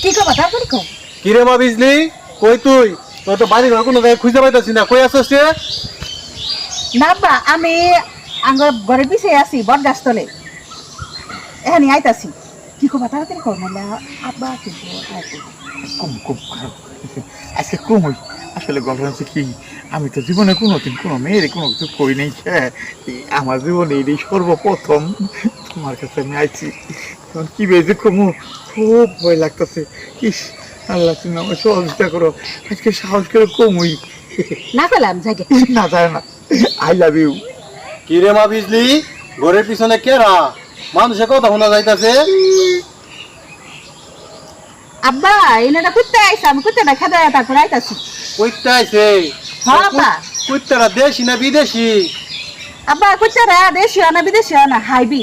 কি কবা তাড়াতাড়ি কও। কিরে মা বিজলি কই তুই তোর তো বাড়ি ঘর কোনো জায়গায় খুঁজে পাইতাছি না কই আসছিস রে না আব্বা আমি আঙ্গর ঘরের পিছে আছি বট গাছ তলে এখানে আইতাছি কি কবা তাড়াতাড়ি কও নাহলে আব্বা কিন্তু কম কম খারাপ আজকে কম হই আসলে ঘটনা হচ্ছে কি আমি তো জীবনে কোনোদিন কোনো মেয়ের কোনো কিছু করি নাই আমার জীবনে এই সর্বপ্রথম তোমার কাছে আমি আইছি তখন কি বেজে কমু খুব ভয় লাগতেছে ইস আল্লাহ তুমি আমার সহযোগিতা করো আজকে সাহস করে কমই না পেলাম জায়গা না যায় না আই লাভ ইউ কিরে মা বিজলি ঘরের পিছনে কেরা মানুষের কথা শোনা যাইতাছে আব্বা এনাটা কুত্তে আইসা আমি কুত্তেটা খেতে তারপর আইতাছি কইতে আইছে হ্যাঁ আব্বা কুত্তারা দেশি না বিদেশি আব্বা কুত্তেরা দেশি না বিদেশি না হাইবি